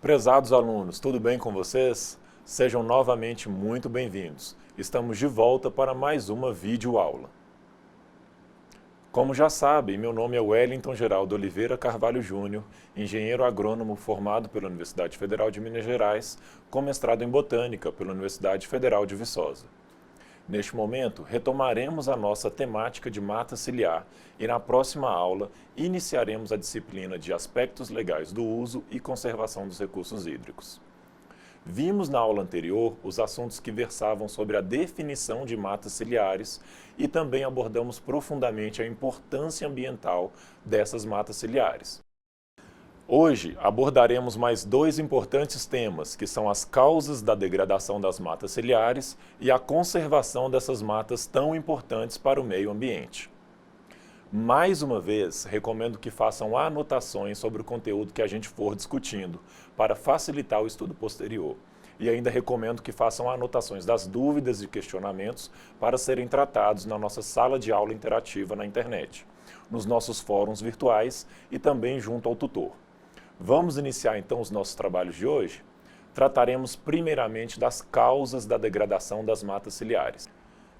Prezados alunos, tudo bem com vocês? Sejam novamente muito bem-vindos. Estamos de volta para mais uma videoaula. Como já sabem, meu nome é Wellington Geraldo Oliveira Carvalho Júnior, engenheiro agrônomo formado pela Universidade Federal de Minas Gerais, com mestrado em Botânica pela Universidade Federal de Viçosa. Neste momento, retomaremos a nossa temática de mata ciliar e na próxima aula iniciaremos a disciplina de aspectos legais do uso e conservação dos recursos hídricos. Vimos na aula anterior os assuntos que versavam sobre a definição de matas ciliares e também abordamos profundamente a importância ambiental dessas matas ciliares. Hoje abordaremos mais dois importantes temas, que são as causas da degradação das matas ciliares e a conservação dessas matas tão importantes para o meio ambiente. Mais uma vez, recomendo que façam anotações sobre o conteúdo que a gente for discutindo, para facilitar o estudo posterior. E ainda recomendo que façam anotações das dúvidas e questionamentos para serem tratados na nossa sala de aula interativa na internet, nos nossos fóruns virtuais e também junto ao tutor. Vamos iniciar então os nossos trabalhos de hoje? Trataremos primeiramente das causas da degradação das matas ciliares.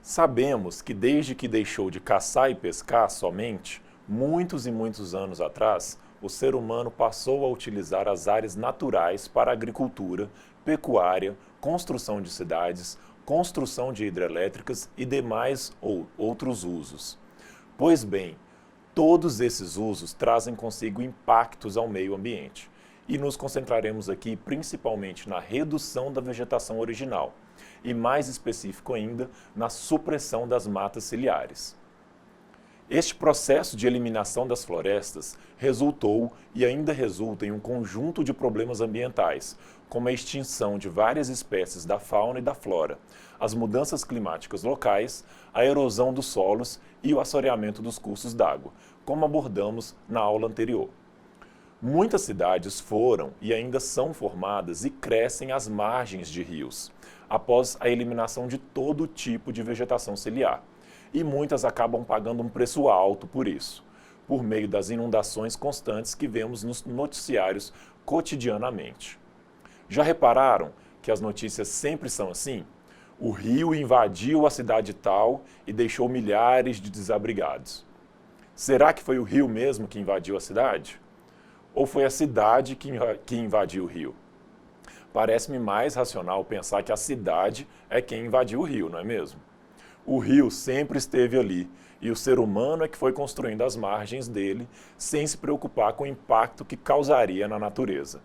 Sabemos que desde que deixou de caçar e pescar somente, muitos e muitos anos atrás, o ser humano passou a utilizar as áreas naturais para agricultura, pecuária, construção de cidades, construção de hidrelétricas e demais outros usos. Pois bem, todos esses usos trazem consigo impactos ao meio ambiente e nos concentraremos aqui principalmente na redução da vegetação original e, mais específico ainda, na supressão das matas ciliares. Este processo de eliminação das florestas resultou e ainda resulta em um conjunto de problemas ambientais, como a extinção de várias espécies da fauna e da flora, as mudanças climáticas locais, a erosão dos solos e o assoreamento dos cursos d'água, como abordamos na aula anterior. Muitas cidades foram e ainda são formadas e crescem às margens de rios, após a eliminação de todo tipo de vegetação ciliar, e muitas acabam pagando um preço alto por isso, por meio das inundações constantes que vemos nos noticiários cotidianamente. Já repararam que as notícias sempre são assim? O rio invadiu a cidade tal e deixou milhares de desabrigados. Será que foi o rio mesmo que invadiu a cidade? Ou foi a cidade que invadiu o rio? Parece-me mais racional pensar que a cidade é quem invadiu o rio, não é mesmo? O rio sempre esteve ali e o ser humano é que foi construindo as margens dele sem se preocupar com o impacto que causaria na natureza.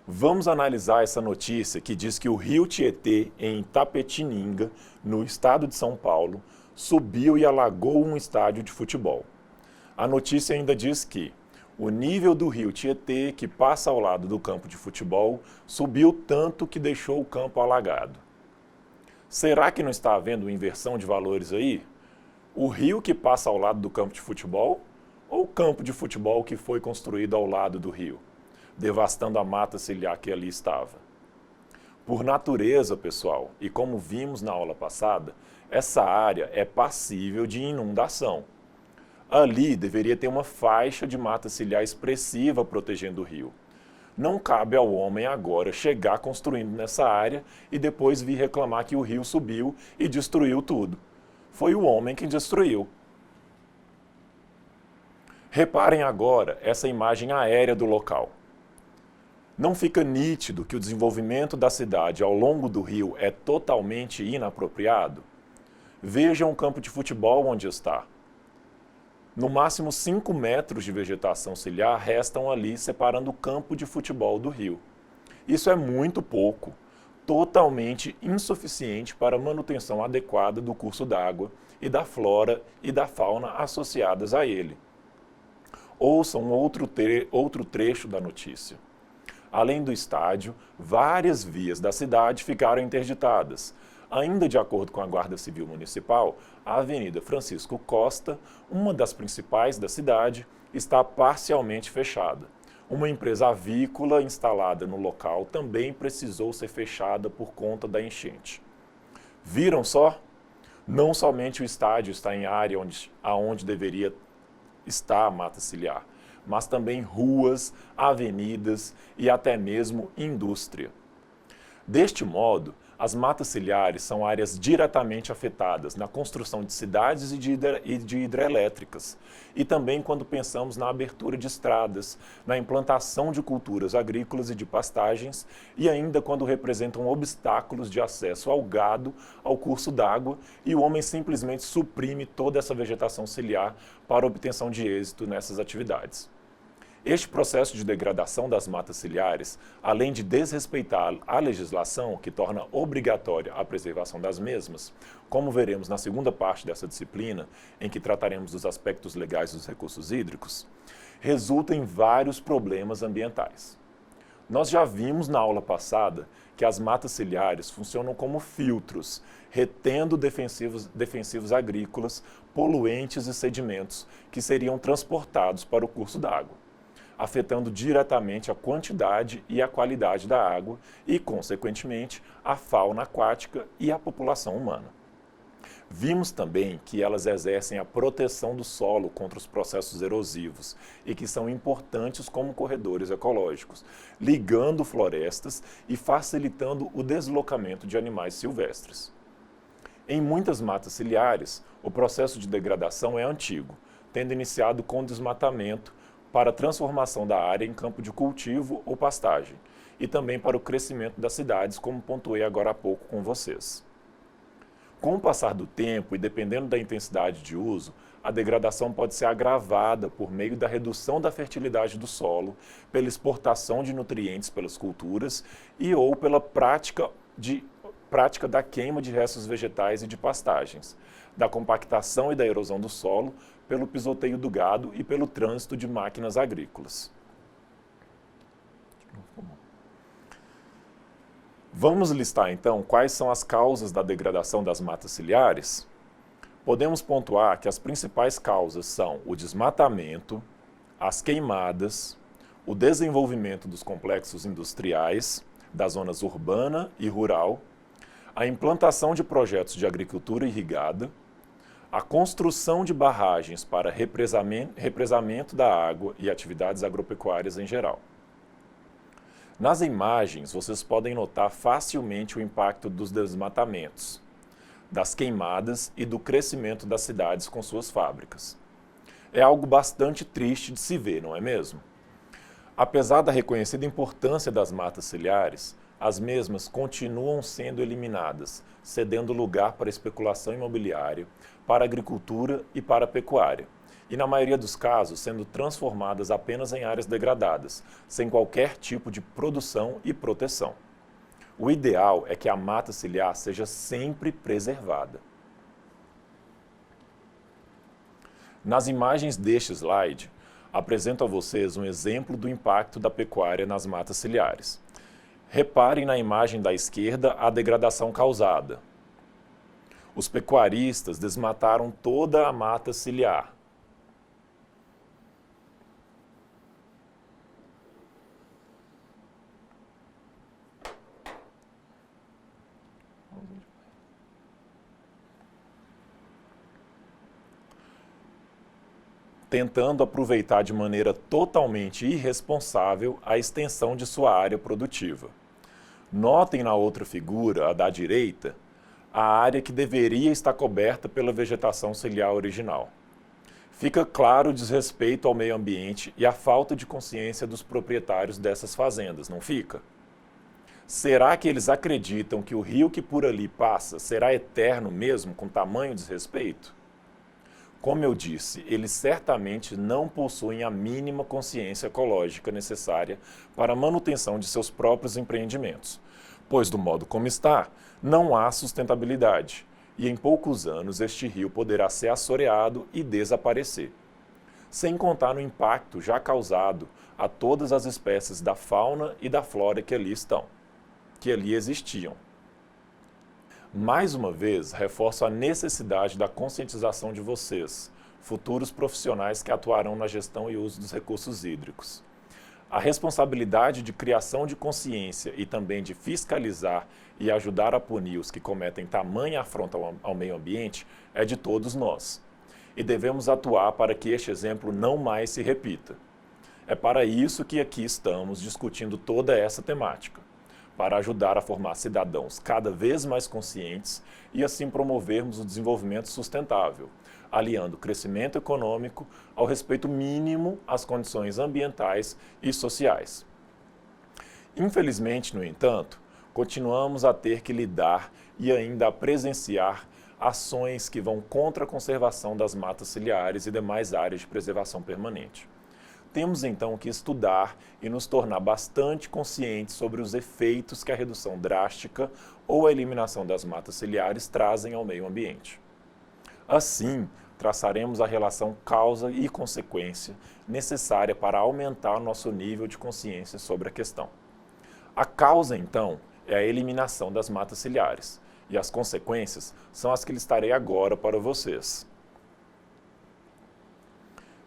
Vamos analisar essa notícia que diz que o rio Tietê, em Itapetininga, no estado de São Paulo, subiu e alagou um estádio de futebol. A notícia ainda diz que o nível do rio Tietê, que passa ao lado do campo de futebol, subiu tanto que deixou o campo alagado. Será que não está havendo inversão de valores aí? O rio que passa ao lado do campo de futebol ou o campo de futebol que foi construído ao lado do rio, devastando a mata ciliar que ali estava? Por natureza, pessoal, e como vimos na aula passada, essa área é passível de inundação. Ali deveria ter uma faixa de mata ciliar expressiva protegendo o rio. Não cabe ao homem agora chegar construindo nessa área e depois vir reclamar que o rio subiu e destruiu tudo. Foi o homem quem destruiu. Reparem agora essa imagem aérea do local. Não fica nítido que o desenvolvimento da cidade ao longo do rio é totalmente inapropriado? Vejam o campo de futebol onde está. No máximo 5 metros de vegetação ciliar restam ali separando o campo de futebol do rio. Isso é muito pouco, totalmente insuficiente para a manutenção adequada do curso d'água e da flora e da fauna associadas a ele. Ouçam outro trecho da notícia. Além do estádio, várias vias da cidade ficaram interditadas. Ainda de acordo com a Guarda Civil Municipal, a Avenida Francisco Costa, uma das principais da cidade, está parcialmente fechada. Uma empresa avícola instalada no local também precisou ser fechada por conta da enchente. Viram só? Não somente o estádio está em área onde deveria estar a mata ciliar, mas também ruas, avenidas e até mesmo indústria. Deste modo, as matas ciliares são áreas diretamente afetadas na construção de cidades e de hidrelétricas, e também quando pensamos na abertura de estradas, na implantação de culturas agrícolas e de pastagens, e ainda quando representam obstáculos de acesso ao gado, ao curso d'água, e o homem simplesmente suprime toda essa vegetação ciliar para obtenção de êxito nessas atividades. Este processo de degradação das matas ciliares, além de desrespeitar a legislação que torna obrigatória a preservação das mesmas, como veremos na segunda parte dessa disciplina, em que trataremos dos aspectos legais dos recursos hídricos, resulta em vários problemas ambientais. Nós já vimos na aula passada que as matas ciliares funcionam como filtros, retendo defensivos agrícolas, poluentes e sedimentos que seriam transportados para o curso d'água, afetando diretamente a quantidade e a qualidade da água e, consequentemente, a fauna aquática e a população humana. Vimos também que elas exercem a proteção do solo contra os processos erosivos e que são importantes como corredores ecológicos, ligando florestas e facilitando o deslocamento de animais silvestres. Em muitas matas ciliares, o processo de degradação é antigo, tendo iniciado com desmatamento para a transformação da área em campo de cultivo ou pastagem, e também para o crescimento das cidades, como pontuei agora há pouco com vocês. Com o passar do tempo e dependendo da intensidade de uso, a degradação pode ser agravada por meio da redução da fertilidade do solo, pela exportação de nutrientes pelas culturas e ou pela prática da queima de restos vegetais e de pastagens, da compactação e da erosão do solo, pelo pisoteio do gado e pelo trânsito de máquinas agrícolas. Vamos listar então quais são as causas da degradação das matas ciliares? Podemos pontuar que as principais causas são o desmatamento, as queimadas, o desenvolvimento dos complexos industriais, das zonas urbana e rural, a implantação de projetos de agricultura irrigada, a construção de barragens para represamento da água e atividades agropecuárias em geral. Nas imagens, vocês podem notar facilmente o impacto dos desmatamentos, das queimadas e do crescimento das cidades com suas fábricas. É algo bastante triste de se ver, não é mesmo? Apesar da reconhecida importância das matas ciliares, as mesmas continuam sendo eliminadas, cedendo lugar para especulação imobiliária, para a agricultura e para a pecuária, e na maioria dos casos sendo transformadas apenas em áreas degradadas, sem qualquer tipo de produção e proteção. O ideal é que a mata ciliar seja sempre preservada. Nas imagens deste slide, apresento a vocês um exemplo do impacto da pecuária nas matas ciliares. Reparem na imagem da esquerda a degradação causada. Os pecuaristas desmataram toda a mata ciliar. Tentando aproveitar de maneira totalmente irresponsável a extensão de sua área produtiva. Notem na outra figura, a da direita, a área que deveria estar coberta pela vegetação ciliar original. Fica claro o desrespeito ao meio ambiente e a falta de consciência dos proprietários dessas fazendas, não fica? Será que eles acreditam que o rio que por ali passa será eterno mesmo com tamanho desrespeito? Como eu disse, eles certamente não possuem a mínima consciência ecológica necessária para a manutenção de seus próprios empreendimentos, pois do modo como está, não há sustentabilidade, e em poucos anos este rio poderá ser assoreado e desaparecer. Sem contar no impacto já causado a todas as espécies da fauna e da flora que ali existiam. Mais uma vez, reforço a necessidade da conscientização de vocês, futuros profissionais que atuarão na gestão e uso dos recursos hídricos. A responsabilidade de criação de consciência e também de fiscalizar e ajudar a punir os que cometem tamanha afronta ao meio ambiente é de todos nós. E devemos atuar para que este exemplo não mais se repita. É para isso que aqui estamos discutindo toda essa temática, para ajudar a formar cidadãos cada vez mais conscientes e assim promovermos o desenvolvimento sustentável, aliando o crescimento econômico ao respeito mínimo às condições ambientais e sociais. Infelizmente, no entanto, continuamos a ter que lidar e ainda a presenciar ações que vão contra a conservação das matas ciliares e demais áreas de preservação permanente. Temos então que estudar e nos tornar bastante conscientes sobre os efeitos que a redução drástica ou a eliminação das matas ciliares trazem ao meio ambiente. Assim, traçaremos a relação causa e consequência necessária para aumentar nosso nível de consciência sobre a questão. A causa, então, é a eliminação das matas ciliares, e as consequências são as que listarei agora para vocês.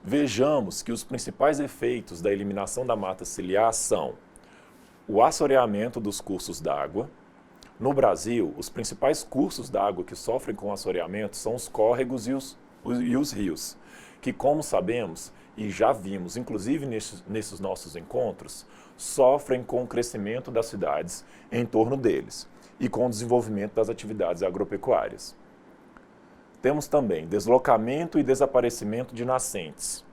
Vejamos que os principais efeitos da eliminação da mata ciliar são o assoreamento dos cursos d'água. No Brasil, os principais cursos d'água que sofrem com assoreamento são os córregos e os rios, que, como sabemos e já vimos, inclusive nesses nossos encontros, sofrem com o crescimento das cidades em torno deles e com o desenvolvimento das atividades agropecuárias. Temos também deslocamento e desaparecimento de nascentes.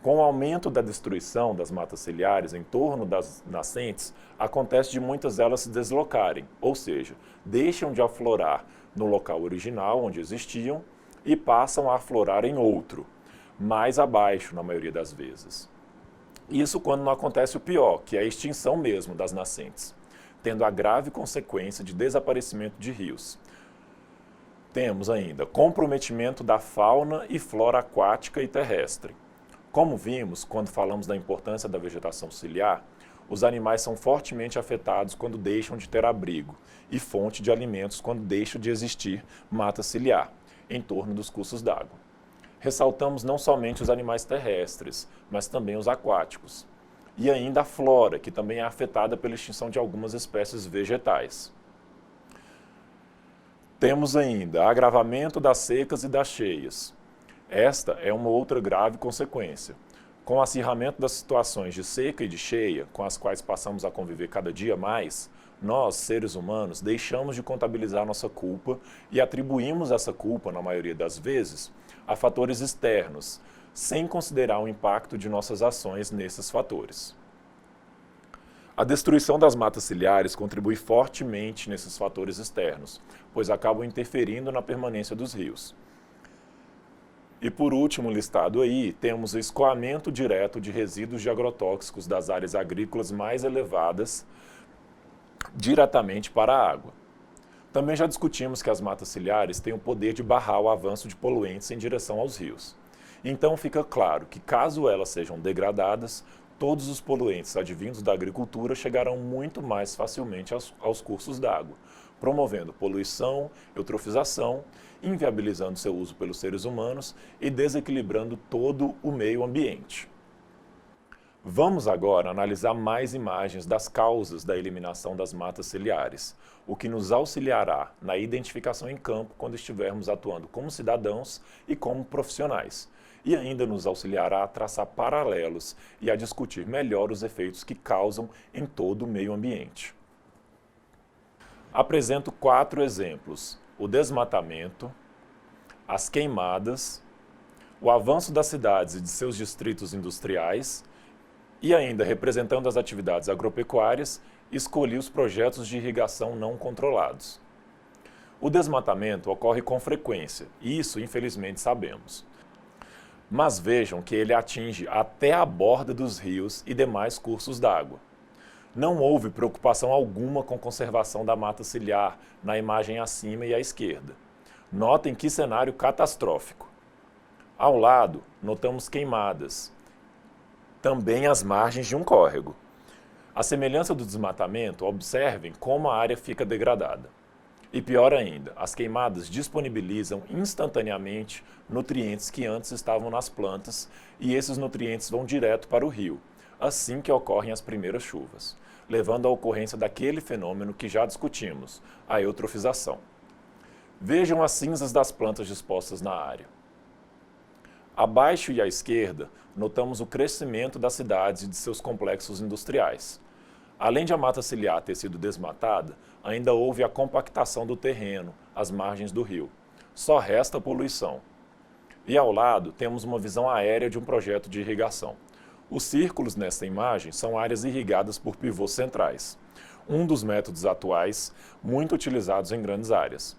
Com o aumento da destruição das matas ciliares em torno das nascentes, acontece de muitas delas se deslocarem, ou seja, deixam de aflorar no local original onde existiam e passam a aflorar em outro, mais abaixo na maioria das vezes. Isso quando não acontece o pior, que é a extinção mesmo das nascentes, tendo a grave consequência de desaparecimento de rios. Temos ainda comprometimento da fauna e flora aquática e terrestre. Como vimos quando falamos da importância da vegetação ciliar, os animais são fortemente afetados quando deixam de ter abrigo e fonte de alimentos quando deixa de existir mata ciliar em torno dos cursos d'água. Ressaltamos não somente os animais terrestres, mas também os aquáticos. E ainda a flora, que também é afetada pela extinção de algumas espécies vegetais. Temos ainda agravamento das secas e das cheias. Esta é uma outra grave consequência. Com o acirramento das situações de seca e de cheia, com as quais passamos a conviver cada dia mais, nós, seres humanos, deixamos de contabilizar nossa culpa e atribuímos essa culpa, na maioria das vezes, a fatores externos, sem considerar o impacto de nossas ações nesses fatores. A destruição das matas ciliares contribui fortemente nesses fatores externos, pois acabam interferindo na permanência dos rios. E por último listado aí, temos o escoamento direto de resíduos de agrotóxicos das áreas agrícolas mais elevadas diretamente para a água. Também já discutimos que as matas ciliares têm o poder de barrar o avanço de poluentes em direção aos rios. Então fica claro que caso elas sejam degradadas, todos os poluentes advindos da agricultura chegarão muito mais facilmente aos cursos d'água, promovendo poluição, eutrofização, inviabilizando seu uso pelos seres humanos e desequilibrando todo o meio ambiente. Vamos agora analisar mais imagens das causas da eliminação das matas ciliares, o que nos auxiliará na identificação em campo quando estivermos atuando como cidadãos e como profissionais, e ainda nos auxiliará a traçar paralelos e a discutir melhor os efeitos que causam em todo o meio ambiente. Apresento 4 exemplos: o desmatamento, as queimadas, o avanço das cidades e de seus distritos industriais e ainda, representando as atividades agropecuárias, escolhi os projetos de irrigação não controlados. O desmatamento ocorre com frequência, e isso infelizmente sabemos. Mas vejam que ele atinge até a borda dos rios e demais cursos d'água. Não houve preocupação alguma com conservação da mata ciliar na imagem acima e à esquerda. Notem que cenário catastrófico. Ao lado, notamos queimadas, também às margens de um córrego. À semelhança do desmatamento, observem como a área fica degradada. E pior ainda, as queimadas disponibilizam instantaneamente nutrientes que antes estavam nas plantas e esses nutrientes vão direto para o rio, assim que ocorrem as primeiras chuvas, levando à ocorrência daquele fenômeno que já discutimos, a eutrofização. Vejam as cinzas das plantas dispostas na área. Abaixo e à esquerda, notamos o crescimento das cidades e de seus complexos industriais. Além de a mata ciliar ter sido desmatada, ainda houve a compactação do terreno, às margens do rio. Só resta a poluição. E ao lado, temos uma visão aérea de um projeto de irrigação. Os círculos nesta imagem são áreas irrigadas por pivôs centrais, um dos métodos atuais muito utilizados em grandes áreas.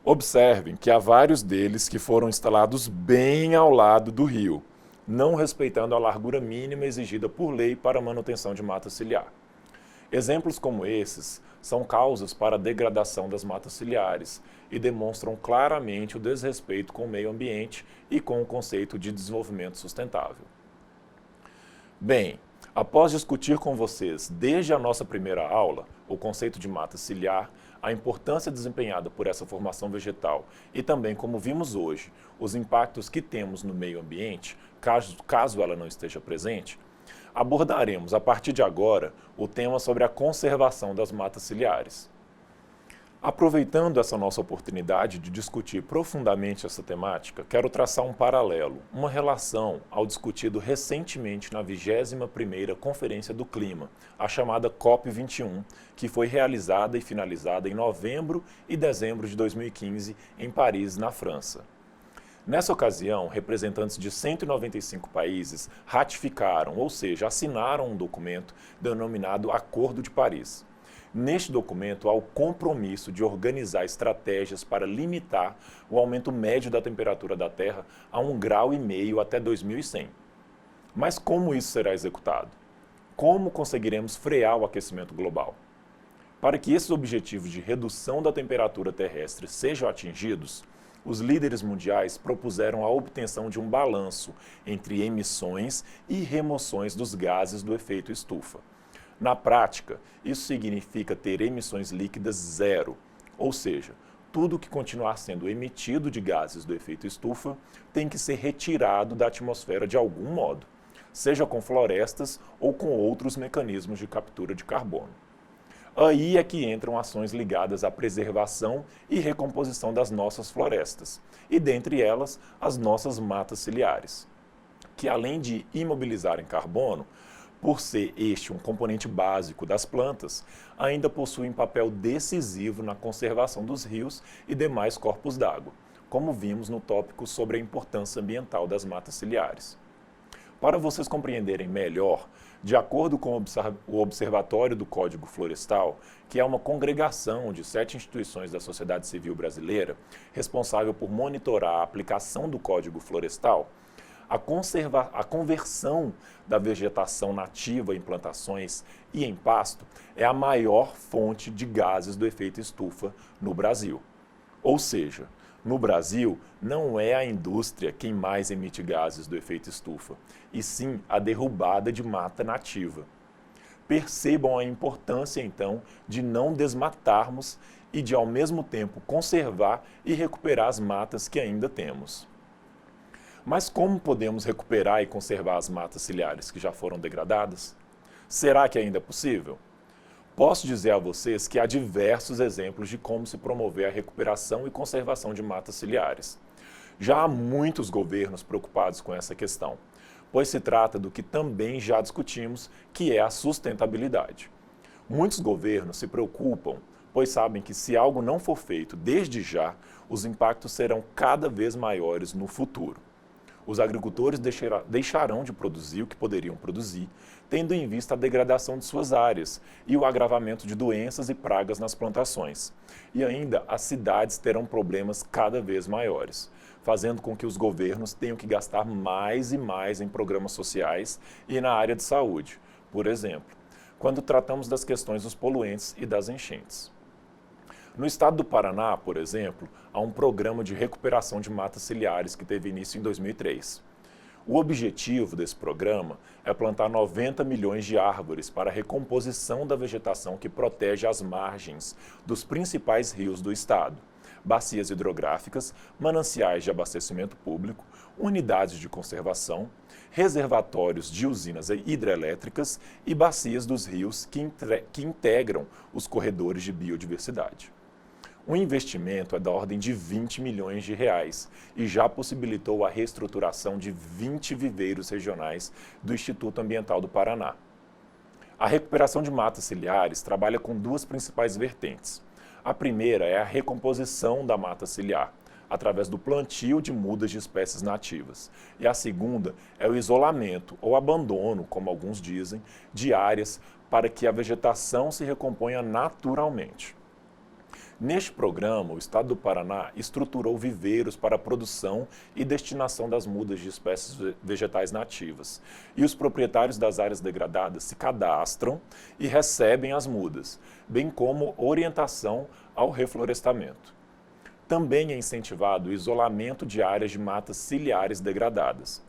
Observem que há vários deles que foram instalados bem ao lado do rio, não respeitando a largura mínima exigida por lei para a manutenção de mata ciliar. Exemplos como esses são causas para a degradação das matas ciliares e demonstram claramente o desrespeito com o meio ambiente e com o conceito de desenvolvimento sustentável. Bem, após discutir com vocês desde a nossa primeira aula o conceito de mata ciliar, a importância desempenhada por essa formação vegetal e também, como vimos hoje, os impactos que temos no meio ambiente, caso ela não esteja presente, abordaremos a partir de agora o tema sobre a conservação das matas ciliares. Aproveitando essa nossa oportunidade de discutir profundamente essa temática, quero traçar um paralelo, uma relação ao discutido recentemente na 21ª Conferência do Clima, a chamada COP21, que foi realizada e finalizada em novembro e dezembro de 2015 em Paris, na França. Nessa ocasião, representantes de 195 países ratificaram, ou seja, assinaram um documento denominado Acordo de Paris. Neste documento, há o compromisso de organizar estratégias para limitar o aumento médio da temperatura da Terra a 1,5 graus até 2100. Mas como isso será executado? Como conseguiremos frear o aquecimento global? Para que esses objetivos de redução da temperatura terrestre sejam atingidos, os líderes mundiais propuseram a obtenção de um balanço entre emissões e remoções dos gases do efeito estufa. Na prática, isso significa ter emissões líquidas zero, ou seja, tudo que continuar sendo emitido de gases do efeito estufa tem que ser retirado da atmosfera de algum modo, seja com florestas ou com outros mecanismos de captura de carbono. Aí é que entram ações ligadas à preservação e recomposição das nossas florestas, e dentre elas, as nossas matas ciliares, que além de imobilizarem carbono, por ser este um componente básico das plantas, ainda possuem papel decisivo na conservação dos rios e demais corpos d'água, como vimos no tópico sobre a importância ambiental das matas ciliares. Para vocês compreenderem melhor, de acordo com o Observatório do Código Florestal, que é uma congregação de 7 instituições da sociedade civil brasileira, responsável por monitorar a aplicação do Código Florestal, a conversão da vegetação nativa em plantações e em pasto é a maior fonte de gases do efeito estufa no Brasil. Ou seja, no Brasil, não é a indústria quem mais emite gases do efeito estufa, e sim a derrubada de mata nativa. Percebam a importância, então, de não desmatarmos e de, ao mesmo tempo, conservar e recuperar as matas que ainda temos. Mas como podemos recuperar e conservar as matas ciliares que já foram degradadas? Será que ainda é possível? Posso dizer a vocês que há diversos exemplos de como se promover a recuperação e conservação de matas ciliares. Já há muitos governos preocupados com essa questão, pois se trata do que também já discutimos, que é a sustentabilidade. Muitos governos se preocupam, pois sabem que se algo não for feito desde já, os impactos serão cada vez maiores no futuro. Os agricultores deixarão de produzir o que poderiam produzir, tendo em vista a degradação de suas áreas e o agravamento de doenças e pragas nas plantações. E ainda as cidades terão problemas cada vez maiores, fazendo com que os governos tenham que gastar mais e mais em programas sociais e na área de saúde, por exemplo, quando tratamos das questões dos poluentes e das enchentes. No estado do Paraná, por exemplo, há um programa de recuperação de matas ciliares que teve início em 2003. O objetivo desse programa é plantar 90 milhões de árvores para a recomposição da vegetação que protege as margens dos principais rios do estado, bacias hidrográficas, mananciais de abastecimento público, unidades de conservação, reservatórios de usinas hidrelétricas e bacias dos rios que integram os corredores de biodiversidade. O investimento é da ordem de 20 milhões de reais e já possibilitou a reestruturação de 20 viveiros regionais do Instituto Ambiental do Paraná. A recuperação de matas ciliares trabalha com duas principais vertentes. A primeira é a recomposição da mata ciliar, através do plantio de mudas de espécies nativas. E a segunda é o isolamento ou abandono, como alguns dizem, de áreas para que a vegetação se recomponha naturalmente. Neste programa, o Estado do Paraná estruturou viveiros para a produção e destinação das mudas de espécies vegetais nativas. E os proprietários das áreas degradadas se cadastram e recebem as mudas, bem como orientação ao reflorestamento. Também é incentivado o isolamento de áreas de matas ciliares degradadas.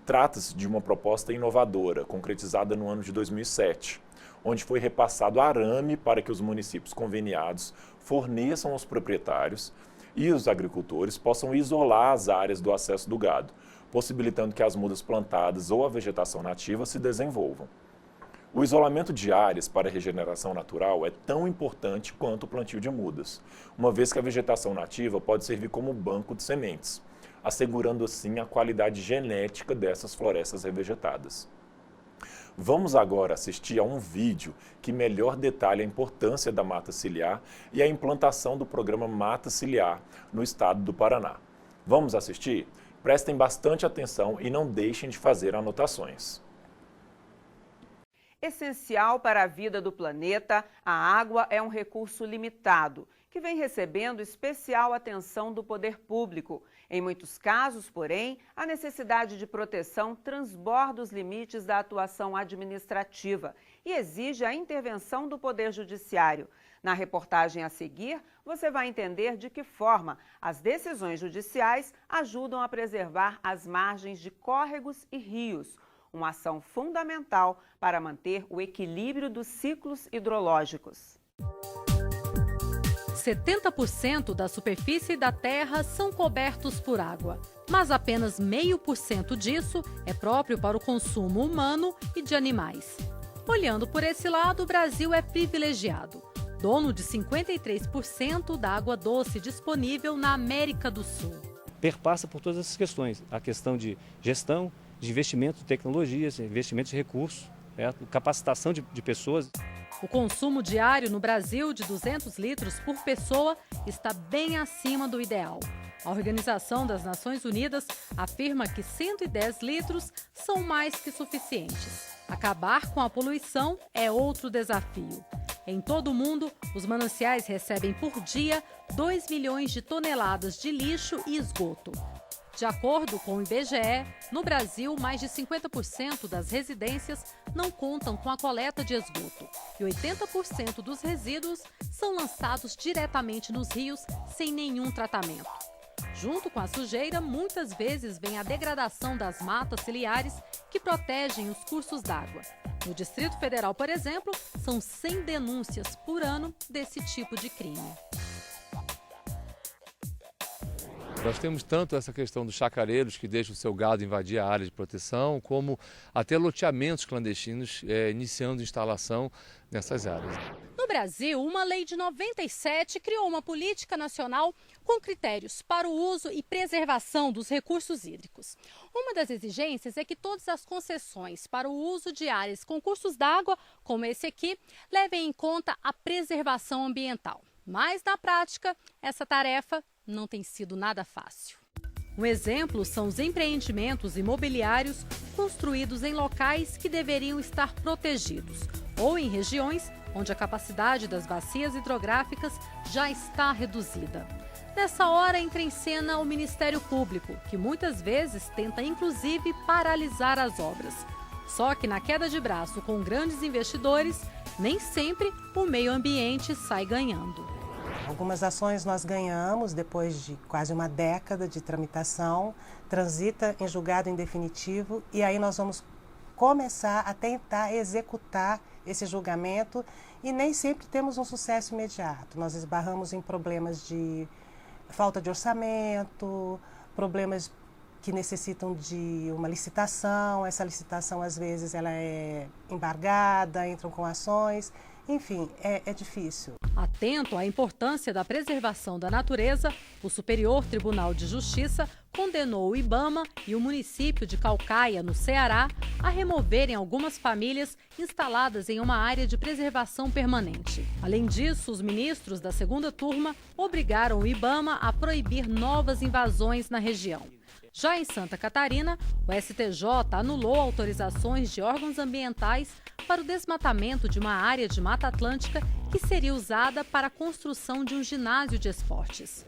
Trata-se de uma proposta inovadora, concretizada no ano de 2007, onde foi repassado arame para que os municípios conveniados forneçam aos proprietários e os agricultores possam isolar as áreas do acesso do gado, possibilitando que as mudas plantadas ou a vegetação nativa se desenvolvam. O isolamento de áreas para a regeneração natural é tão importante quanto o plantio de mudas, uma vez que a vegetação nativa pode servir como banco de sementes, assegurando assim a qualidade genética dessas florestas revegetadas. Vamos agora assistir a um vídeo que melhor detalha a importância da mata ciliar e a implantação do programa Mata Ciliar no estado do Paraná. Vamos assistir? Prestem bastante atenção e não deixem de fazer anotações. Essencial para a vida do planeta, a água é um recurso limitado, que vem recebendo especial atenção do poder público. Em muitos casos, porém, a necessidade de proteção transborda os limites da atuação administrativa e exige a intervenção do Poder Judiciário. Na reportagem a seguir, você vai entender de que forma as decisões judiciais ajudam a preservar as margens de córregos e rios, uma ação fundamental para manter o equilíbrio dos ciclos hidrológicos. 70% da superfície da Terra são cobertos por água, mas apenas 0,5% disso é próprio para o consumo humano e de animais. Olhando por esse lado, o Brasil é privilegiado, dono de 53% da água doce disponível na América do Sul. Perpassa por todas essas questões, a questão de gestão, de investimento de tecnologias, investimento de recursos, capacitação de pessoas. O consumo diário no Brasil de 200 litros por pessoa está bem acima do ideal. A Organização das Nações Unidas afirma que 110 litros são mais que suficientes. Acabar com a poluição é outro desafio. Em todo o mundo, os mananciais recebem por dia 2 milhões de toneladas de lixo e esgoto. De acordo com o IBGE, no Brasil, mais de 50% das residências não contam com a coleta de esgoto e 80% dos resíduos são lançados diretamente nos rios sem nenhum tratamento. Junto com a sujeira, muitas vezes vem a degradação das matas ciliares que protegem os cursos d'água. No Distrito Federal, por exemplo, são 100 denúncias por ano desse tipo de crime. Nós temos tanto essa questão dos chacareiros que deixam o seu gado invadir a área de proteção, como até loteamentos clandestinos iniciando instalação nessas áreas. No Brasil, uma lei de 97 criou uma política nacional com critérios para o uso e preservação dos recursos hídricos. Uma das exigências é que todas as concessões para o uso de áreas com cursos d'água, como esse aqui, levem em conta a preservação ambiental. Mas, na prática, essa tarefa não tem sido nada fácil. Um exemplo são os empreendimentos imobiliários construídos em locais que deveriam estar protegidos ou em regiões onde a capacidade das bacias hidrográficas já está reduzida. Nessa hora entra em cena o Ministério Público, que muitas vezes tenta inclusive paralisar as obras. Só que na queda de braço com grandes investidores, nem sempre o meio ambiente sai ganhando. Algumas ações nós ganhamos depois de quase uma década de tramitação, transita em julgado em definitivo e aí nós vamos começar a tentar executar esse julgamento e nem sempre temos um sucesso imediato. Nós esbarramos em problemas de falta de orçamento, problemas que necessitam de uma licitação, essa licitação às vezes ela é embargada, entram com ações, enfim, é difícil. Atento à importância da preservação da natureza, o Superior Tribunal de Justiça condenou o IBAMA e o município de Caucaia, no Ceará, a removerem algumas famílias instaladas em uma área de preservação permanente. Além disso, os ministros da segunda turma obrigaram o IBAMA a proibir novas invasões na região. Já em Santa Catarina, o STJ anulou autorizações de órgãos ambientais para o desmatamento de uma área de Mata Atlântica que seria usada para a construção de um ginásio de esportes.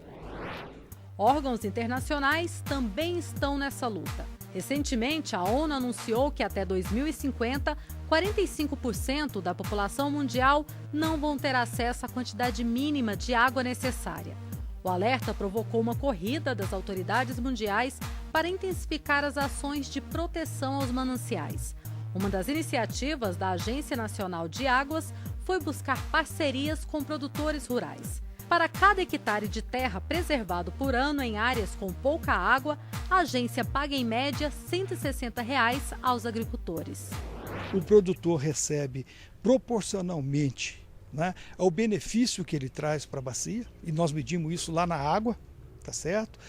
Órgãos internacionais também estão nessa luta. Recentemente, a ONU anunciou que até 2050, 45% da população mundial não vão ter acesso à quantidade mínima de água necessária. O alerta provocou uma corrida das autoridades mundiais para intensificar as ações de proteção aos mananciais. Uma das iniciativas da Agência Nacional de Águas foi buscar parcerias com produtores rurais. Para cada hectare de terra preservado por ano em áreas com pouca água, a agência paga em média R$ 160 aos agricultores. O produtor recebe proporcionalmente, né, ao benefício que ele traz para a bacia, e nós medimos isso lá na água, tá certo?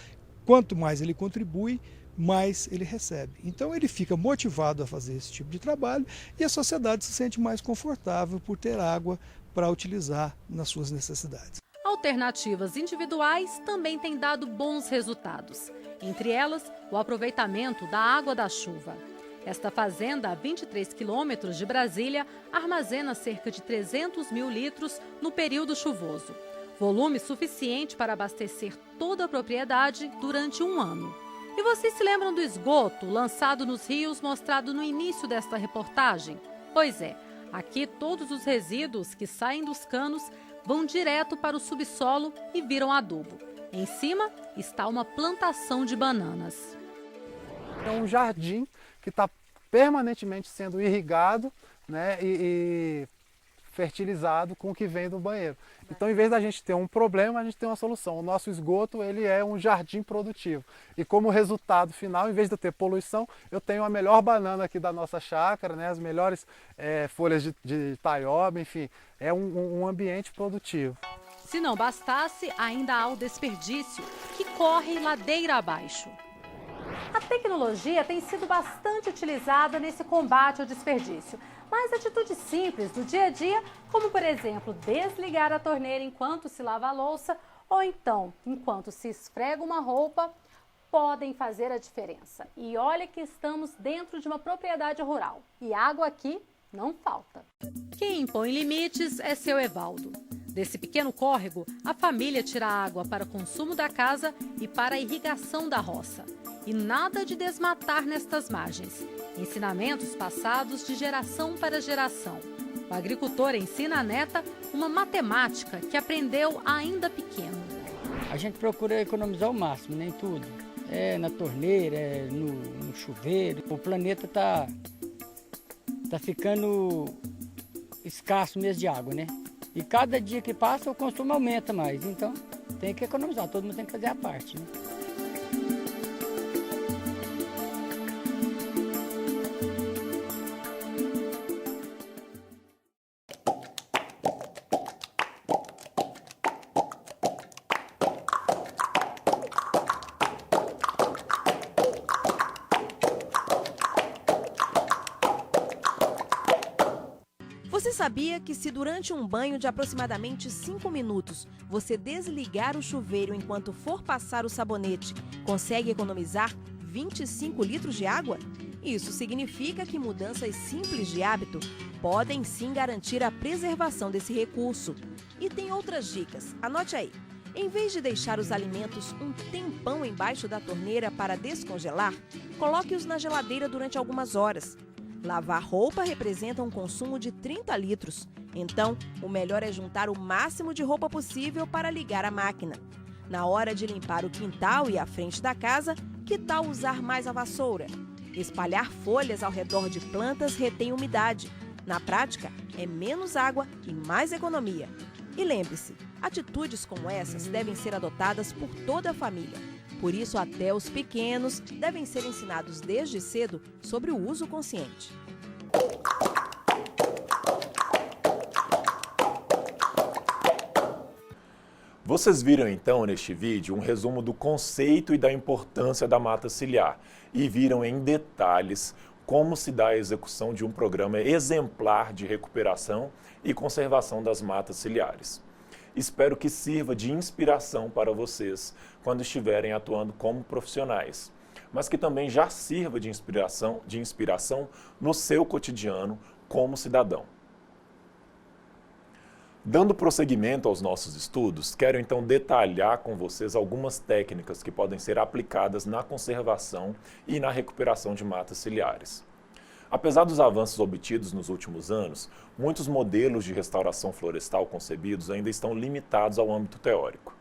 Quanto mais ele contribui, mais ele recebe. Então ele fica motivado a fazer esse tipo de trabalho e a sociedade se sente mais confortável por ter água para utilizar nas suas necessidades. Alternativas individuais também têm dado bons resultados. Entre elas, o aproveitamento da água da chuva. Esta fazenda, a 23 quilômetros de Brasília, armazena cerca de 300 mil litros no período chuvoso. Volume suficiente para abastecer toda a propriedade durante um ano. E vocês se lembram do esgoto lançado nos rios mostrado no início desta reportagem? Pois é, aqui todos os resíduos que saem dos canos vão direto para o subsolo e viram adubo. Em cima está uma plantação de bananas. É um jardim que está permanentemente sendo irrigado, né, e fertilizado com o que vem do banheiro. Então, em vez da gente ter um problema, a gente tem uma solução. O nosso esgoto, ele é um jardim produtivo. E como resultado final, em vez de eu ter poluição, eu tenho a melhor banana aqui da nossa chácara, né, as melhores folhas de taioba, enfim, é um ambiente produtivo. Se não bastasse, ainda há o desperdício, que corre ladeira abaixo. A tecnologia tem sido bastante utilizada nesse combate ao desperdício, mas atitudes simples do dia a dia, como por exemplo, desligar a torneira enquanto se lava a louça ou então enquanto se esfrega uma roupa, podem fazer a diferença. E olha que estamos dentro de uma propriedade rural e água aqui não falta. Quem impõe limites é seu Evaldo. Desse pequeno córrego, a família tira água para o consumo da casa e para a irrigação da roça. E nada de desmatar nestas margens. Ensinamentos passados de geração para geração. O agricultor ensina a neta uma matemática que aprendeu ainda pequeno. A gente procura economizar o máximo, nem tudo. É na torneira, é no chuveiro. O planeta tá ficando escasso mesmo de água, né? E cada dia que passa o consumo aumenta mais. Então tem que economizar, todo mundo tem que fazer a parte, né? Você sabia que se durante um banho de aproximadamente 5 minutos você desligar o chuveiro enquanto for passar o sabonete, consegue economizar 25 litros de água? Isso significa que mudanças simples de hábito podem sim garantir a preservação desse recurso. E tem outras dicas, anote aí. Em vez de deixar os alimentos um tempão embaixo da torneira para descongelar, coloque-os na geladeira durante algumas horas. Lavar roupa representa um consumo de 30 litros, então o melhor é juntar o máximo de roupa possível para ligar a máquina. Na hora de limpar o quintal e a frente da casa, que tal usar mais a vassoura? Espalhar folhas ao redor de plantas retém umidade. Na prática, é menos água e mais economia. E lembre-se, atitudes como essas devem ser adotadas por toda a família. Por isso, até os pequenos devem ser ensinados desde cedo sobre o uso consciente. Vocês viram então neste vídeo um resumo do conceito e da importância da mata ciliar e viram em detalhes como se dá a execução de um programa exemplar de recuperação e conservação das matas ciliares. Espero que sirva de inspiração para vocês quando estiverem atuando como profissionais, mas que também já sirva de inspiração no seu cotidiano como cidadão. Dando prosseguimento aos nossos estudos, quero então detalhar com vocês algumas técnicas que podem ser aplicadas na conservação e na recuperação de matas ciliares. Apesar dos avanços obtidos nos últimos anos, muitos modelos de restauração florestal concebidos ainda estão limitados ao âmbito teórico,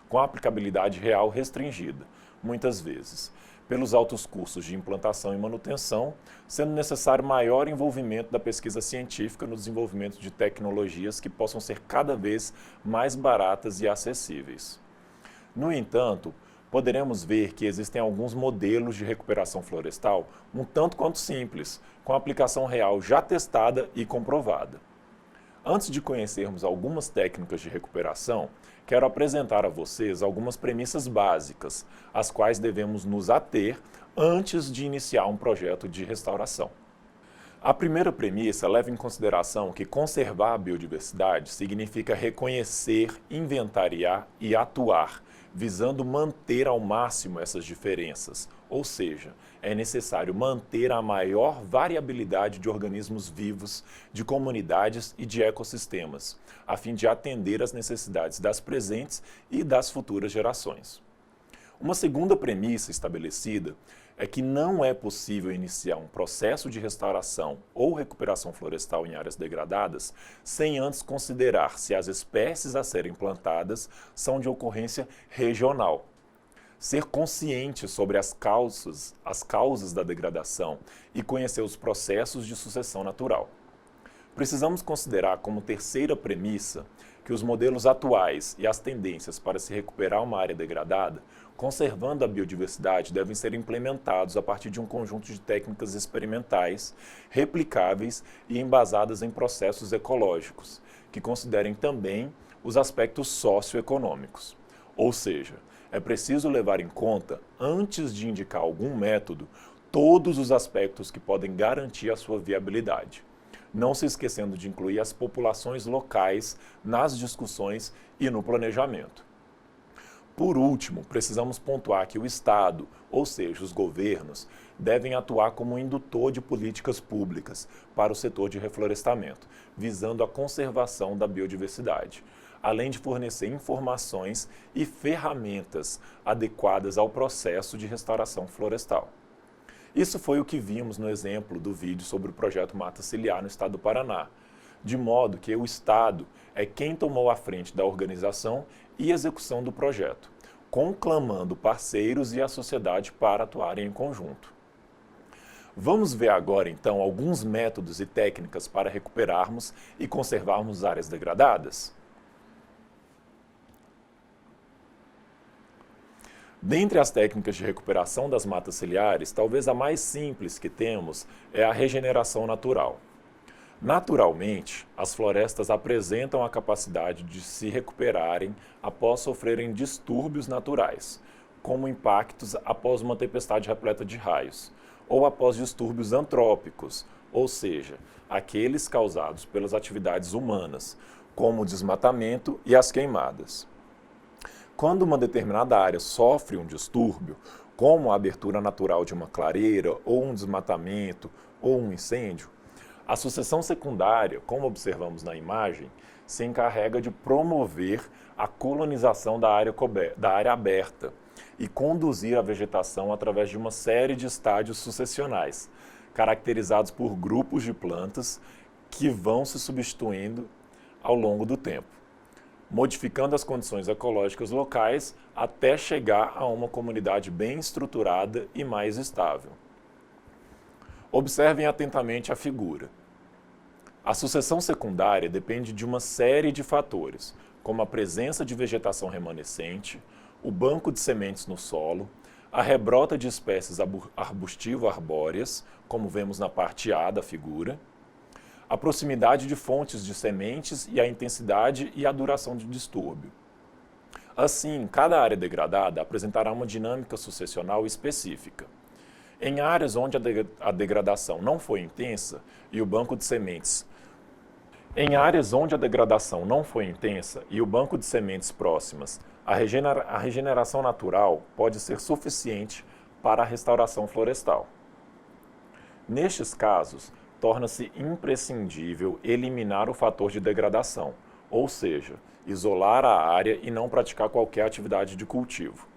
com a aplicabilidade real restringida, muitas vezes, pelos altos custos de implantação e manutenção, sendo necessário maior envolvimento da pesquisa científica no desenvolvimento de tecnologias que possam ser cada vez mais baratas e acessíveis. No entanto, poderemos ver que existem alguns modelos de recuperação florestal um tanto quanto simples, com aplicação real já testada e comprovada. Antes de conhecermos algumas técnicas de recuperação, quero apresentar a vocês algumas premissas básicas, às quais devemos nos ater antes de iniciar um projeto de restauração. A primeira premissa leva em consideração que conservar a biodiversidade significa reconhecer, inventariar e atuar, visando manter ao máximo essas diferenças, ou seja, é necessário manter a maior variabilidade de organismos vivos, de comunidades e de ecossistemas, a fim de atender às necessidades das presentes e das futuras gerações. Uma segunda premissa estabelecida é que não é possível iniciar um processo de restauração ou recuperação florestal em áreas degradadas sem antes considerar se as espécies a serem plantadas são de ocorrência regional. Ser consciente sobre as causas da degradação e conhecer os processos de sucessão natural. Precisamos considerar como terceira premissa que os modelos atuais e as tendências para se recuperar uma área degradada, conservando a biodiversidade, devem ser implementados a partir de um conjunto de técnicas experimentais, replicáveis e embasadas em processos ecológicos, que considerem também os aspectos socioeconômicos. Ou seja, é preciso levar em conta, antes de indicar algum método, todos os aspectos que podem garantir a sua viabilidade, não se esquecendo de incluir as populações locais nas discussões e no planejamento. Por último, precisamos pontuar que o Estado, ou seja, os governos, devem atuar como indutor de políticas públicas para o setor de reflorestamento, visando a conservação da biodiversidade, além de fornecer informações e ferramentas adequadas ao processo de restauração florestal. Isso foi o que vimos no exemplo do vídeo sobre o projeto Mata Ciliar no estado do Paraná, de modo que o Estado é quem tomou a frente da organização e execução do projeto, conclamando parceiros e a sociedade para atuarem em conjunto. Vamos ver agora, então, alguns métodos e técnicas para recuperarmos e conservarmos áreas degradadas? Dentre as técnicas de recuperação das matas ciliares, talvez a mais simples que temos é a regeneração natural. Naturalmente, as florestas apresentam a capacidade de se recuperarem após sofrerem distúrbios naturais, como impactos após uma tempestade repleta de raios, ou após distúrbios antrópicos, ou seja, aqueles causados pelas atividades humanas, como o desmatamento e as queimadas. Quando uma determinada área sofre um distúrbio, como a abertura natural de uma clareira, ou um desmatamento, ou um incêndio, a sucessão secundária, como observamos na imagem, se encarrega de promover a colonização da área aberta e conduzir a vegetação através de uma série de estádios sucessionais, caracterizados por grupos de plantas que vão se substituindo ao longo do tempo, modificando as condições ecológicas locais até chegar a uma comunidade bem estruturada e mais estável. Observem atentamente a figura. A sucessão secundária depende de uma série de fatores, como a presença de vegetação remanescente, o banco de sementes no solo, a rebrota de espécies arbustivo-arbóreas, como vemos na parte A da figura, a proximidade de fontes de sementes e a intensidade e a duração do distúrbio. Assim, cada área degradada apresentará uma dinâmica sucessional específica. Em áreas onde a degradação não foi intensa e o banco de sementes próximas, a regeneração natural pode ser suficiente para a restauração florestal. Nestes casos, torna-se imprescindível eliminar o fator de degradação, ou seja, isolar a área e não praticar qualquer atividade de cultivo.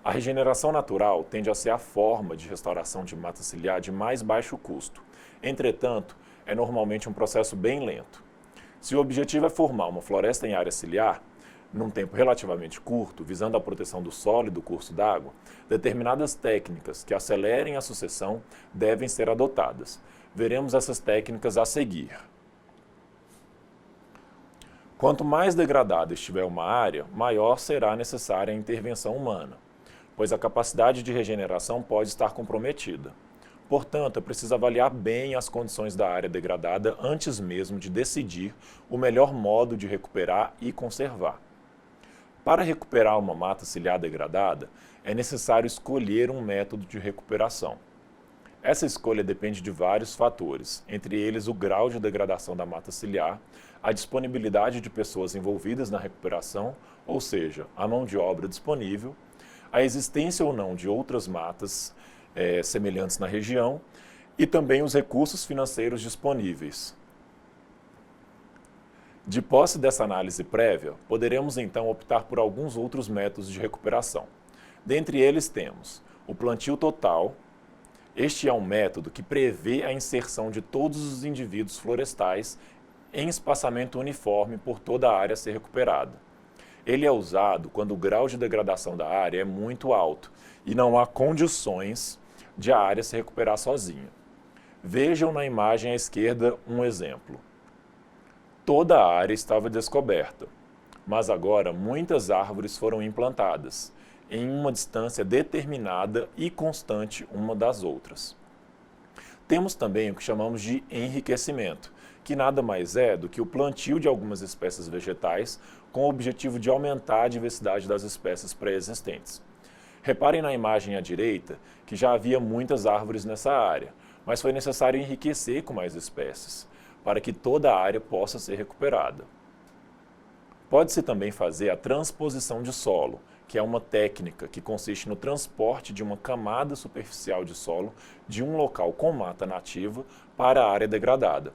A regeneração natural tende a ser a forma de restauração de mata ciliar de mais baixo custo. Entretanto, é normalmente um processo bem lento. Se o objetivo é formar uma floresta em área ciliar, num tempo relativamente curto, visando a proteção do solo e do curso d'água, determinadas técnicas que acelerem a sucessão devem ser adotadas. Veremos essas técnicas a seguir. Quanto mais degradada estiver uma área, maior será necessária a intervenção humana, pois a capacidade de regeneração pode estar comprometida. Portanto, é preciso avaliar bem as condições da área degradada antes mesmo de decidir o melhor modo de recuperar e conservar. Para recuperar uma mata ciliar degradada, é necessário escolher um método de recuperação. Essa escolha depende de vários fatores, entre eles o grau de degradação da mata ciliar, a disponibilidade de pessoas envolvidas na recuperação, ou seja, a mão de obra disponível, a existência ou não de outras matas semelhantes na região e também os recursos financeiros disponíveis. De posse dessa análise prévia, poderemos então optar por alguns outros métodos de recuperação. Dentre eles temos o plantio total. Este é um método que prevê a inserção de todos os indivíduos florestais em espaçamento uniforme por toda a área a ser recuperada. Ele é usado quando o grau de degradação da área é muito alto e não há condições de a área se recuperar sozinha. Vejam na imagem à esquerda um exemplo. Toda a área estava descoberta, mas agora muitas árvores foram implantadas, em uma distância determinada e constante uma das outras. Temos também o que chamamos de enriquecimento, que nada mais é do que o plantio de algumas espécies vegetais com o objetivo de aumentar a diversidade das espécies pré-existentes. Reparem na imagem à direita que já havia muitas árvores nessa área, mas foi necessário enriquecer com mais espécies, para que toda a área possa ser recuperada. Pode-se também fazer a transposição de solo, que é uma técnica que consiste no transporte de uma camada superficial de solo de um local com mata nativa para a área degradada.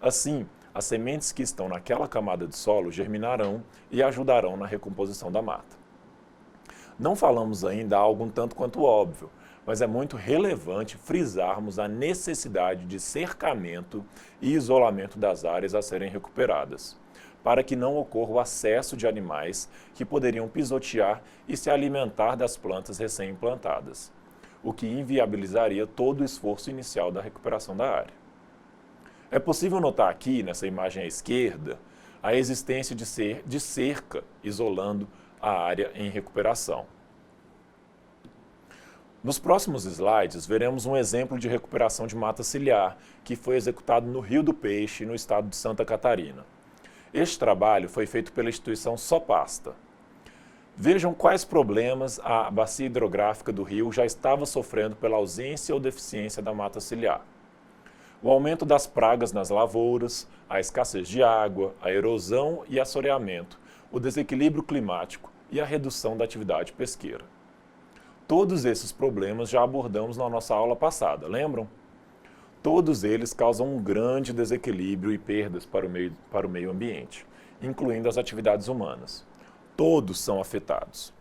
Assim, as sementes que estão naquela camada de solo germinarão e ajudarão na recomposição da mata. Não falamos ainda algo um tanto quanto óbvio, mas é muito relevante frisarmos a necessidade de cercamento e isolamento das áreas a serem recuperadas, para que não ocorra o acesso de animais que poderiam pisotear e se alimentar das plantas recém-implantadas, o que inviabilizaria todo o esforço inicial da recuperação da área. É possível notar aqui, nessa imagem à esquerda, a existência de cerca isolando a área em recuperação. Nos próximos slides, veremos um exemplo de recuperação de mata ciliar, que foi executado no Rio do Peixe, no estado de Santa Catarina. Este trabalho foi feito pela instituição Sopasta. Vejam quais problemas a bacia hidrográfica do rio já estava sofrendo pela ausência ou deficiência da mata ciliar. O aumento das pragas nas lavouras, a escassez de água, a erosão e assoreamento, o desequilíbrio climático e a redução da atividade pesqueira. Todos esses problemas já abordamos na nossa aula passada, lembram? Todos eles causam um grande desequilíbrio e perdas para o meio ambiente, incluindo as atividades humanas. Todos são afetados.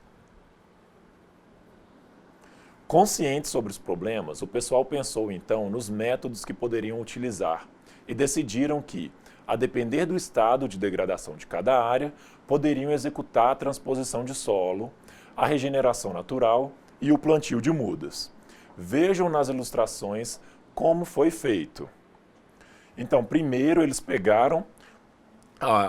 Consciente sobre os problemas, o pessoal pensou então nos métodos que poderiam utilizar e decidiram que, a depender do estado de degradação de cada área, poderiam executar a transposição de solo, a regeneração natural e o plantio de mudas. Vejam nas ilustrações como foi feito. Então, primeiro eles pegaram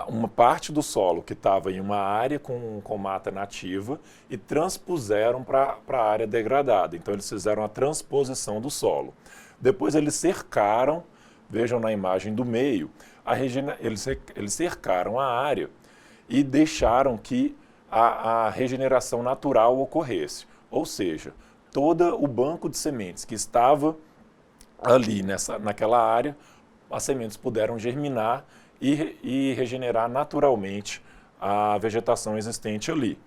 uma parte do solo que estava em uma área com mata nativa e transpuseram para a área degradada. Então, eles fizeram a transposição do solo. Depois, eles cercaram, vejam na imagem do meio, eles cercaram a área e deixaram que a regeneração natural ocorresse. Ou seja, todo o banco de sementes que estava ali naquela área, as sementes puderam germinar e regenerar naturalmente a vegetação existente ali.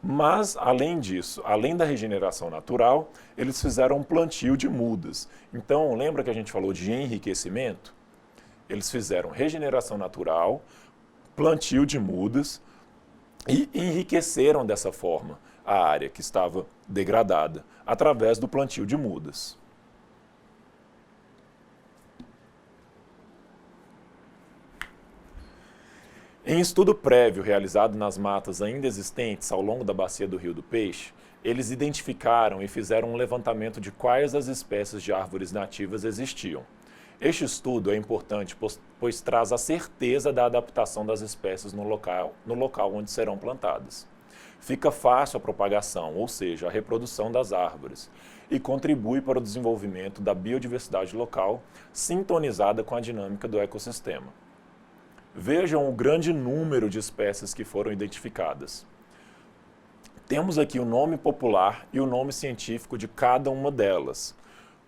Mas, além disso, além da regeneração natural, eles fizeram um plantio de mudas. Então, lembra que a gente falou de enriquecimento? Eles fizeram regeneração natural, plantio de mudas e enriqueceram dessa forma a área que estava degradada, através do plantio de mudas. Em estudo prévio realizado nas matas ainda existentes ao longo da bacia do Rio do Peixe, eles identificaram e fizeram um levantamento de quais as espécies de árvores nativas existiam. Este estudo é importante pois traz a certeza da adaptação das espécies no local onde serão plantadas. Fica fácil a propagação, ou seja, a reprodução das árvores, e contribui para o desenvolvimento da biodiversidade local, sintonizada com a dinâmica do ecossistema. Vejam o grande número de espécies que foram identificadas. Temos aqui o nome popular e o nome científico de cada uma delas.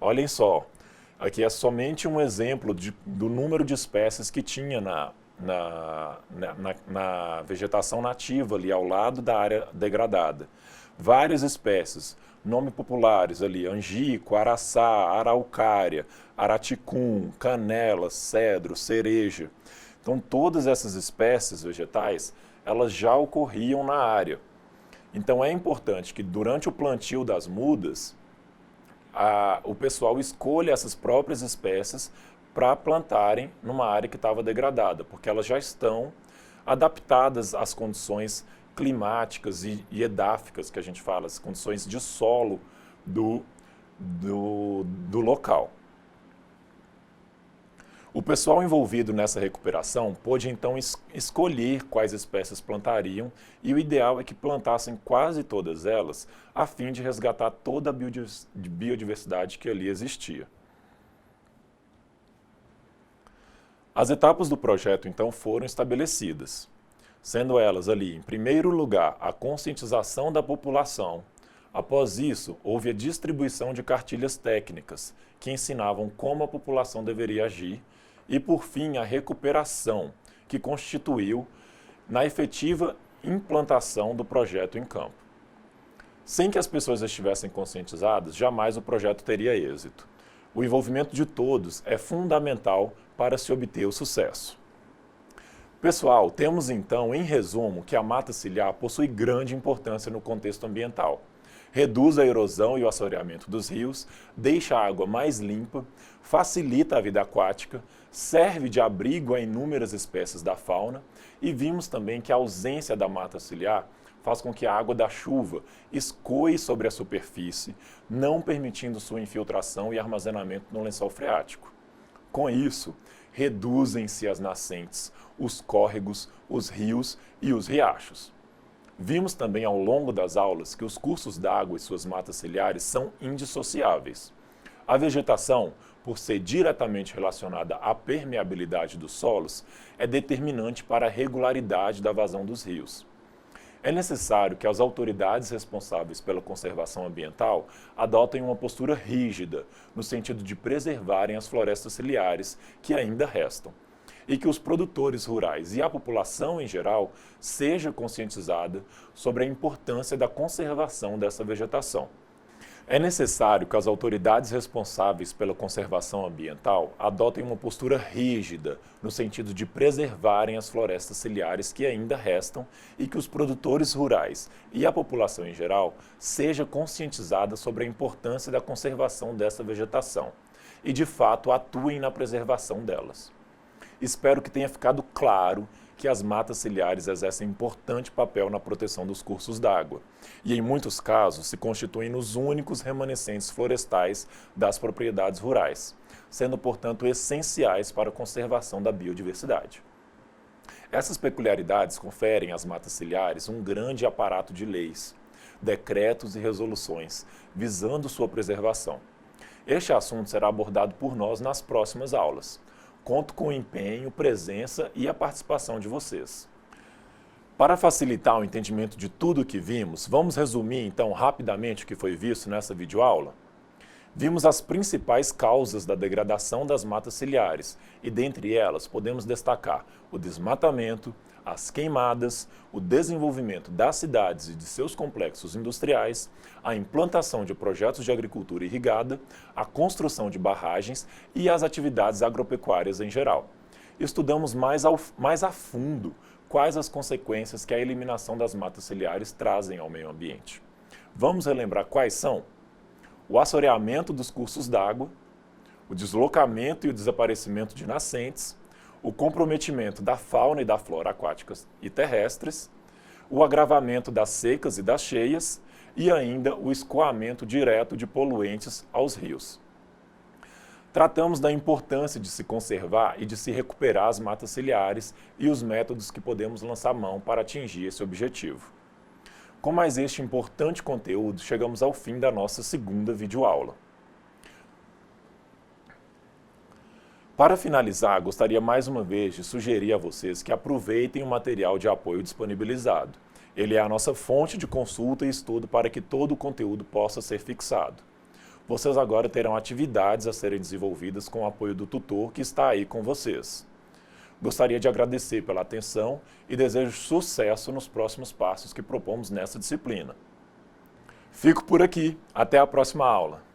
Olhem só, aqui é somente um exemplo do número de espécies que tinha na vegetação nativa ali ao lado da área degradada. Várias espécies, nomes populares ali, angico, araçá, araucária, araticum, canela, cedro, cereja. Então, todas essas espécies vegetais, elas já ocorriam na área. Então, é importante que durante o plantio das mudas, o pessoal escolha essas próprias espécies para plantarem numa área que estava degradada, porque elas já estão adaptadas às condições climáticas e edáficas, que a gente fala, as condições de solo do local. O pessoal envolvido nessa recuperação pôde então escolher quais espécies plantariam, e o ideal é que plantassem quase todas elas, a fim de resgatar toda a biodiversidade que ali existia. As etapas do projeto então foram estabelecidas, sendo elas ali, em primeiro lugar, a conscientização da população. Após isso, houve a distribuição de cartilhas técnicas, que ensinavam como a população deveria agir, e, por fim, a recuperação, que constituiu na efetiva implantação do projeto em campo. Sem que as pessoas estivessem conscientizadas, jamais o projeto teria êxito. O envolvimento de todos é fundamental para se obter o sucesso. Pessoal, temos então, em resumo, que a mata ciliar possui grande importância no contexto ambiental. Reduz a erosão e o assoreamento dos rios, deixa a água mais limpa, facilita a vida aquática, serve de abrigo a inúmeras espécies da fauna, e vimos também que a ausência da mata ciliar faz com que a água da chuva escoe sobre a superfície, não permitindo sua infiltração e armazenamento no lençol freático. Com isso, reduzem-se as nascentes, os córregos, os rios e os riachos. Vimos também ao longo das aulas que os cursos d'água e suas matas ciliares são indissociáveis. A vegetação, por ser diretamente relacionada à permeabilidade dos solos, é determinante para a regularidade da vazão dos rios. É necessário que as autoridades responsáveis pela conservação ambiental adotem uma postura rígida, no sentido de preservarem as florestas ciliares que ainda restam, e que os produtores rurais e a população em geral seja conscientizada sobre a importância da conservação dessa vegetação. É necessário que as autoridades responsáveis pela conservação ambiental adotem uma postura rígida, no sentido de preservarem as florestas ciliares que ainda restam, e que os produtores rurais e a população em geral seja conscientizada sobre a importância da conservação dessa vegetação e, de fato, atuem na preservação delas. Espero que tenha ficado claro que as matas ciliares exercem importante papel na proteção dos cursos d'água e, em muitos casos, se constituem nos únicos remanescentes florestais das propriedades rurais, sendo, portanto, essenciais para a conservação da biodiversidade. Essas peculiaridades conferem às matas ciliares um grande aparato de leis, decretos e resoluções, visando sua preservação. Este assunto será abordado por nós nas próximas aulas. Conto com o empenho, presença e a participação de vocês. Para facilitar o entendimento de tudo o que vimos, vamos resumir então rapidamente o que foi visto nessa videoaula? Vimos as principais causas da degradação das matas ciliares e dentre elas podemos destacar o desmatamento, as queimadas, o desenvolvimento das cidades e de seus complexos industriais, a implantação de projetos de agricultura irrigada, a construção de barragens e as atividades agropecuárias em geral. Estudamos mais a fundo quais as consequências que a eliminação das matas ciliares trazem ao meio ambiente. Vamos relembrar quais são? O assoreamento dos cursos d'água, o deslocamento e o desaparecimento de nascentes, o comprometimento da fauna e da flora aquáticas e terrestres, o agravamento das secas e das cheias e ainda o escoamento direto de poluentes aos rios. Tratamos da importância de se conservar e de se recuperar as matas ciliares e os métodos que podemos lançar mão para atingir esse objetivo. Com mais este importante conteúdo, chegamos ao fim da nossa segunda videoaula. Para finalizar, gostaria mais uma vez de sugerir a vocês que aproveitem o material de apoio disponibilizado. Ele é a nossa fonte de consulta e estudo para que todo o conteúdo possa ser fixado. Vocês agora terão atividades a serem desenvolvidas com o apoio do tutor que está aí com vocês. Gostaria de agradecer pela atenção e desejo sucesso nos próximos passos que propomos nessa disciplina. Fico por aqui. Até a próxima aula.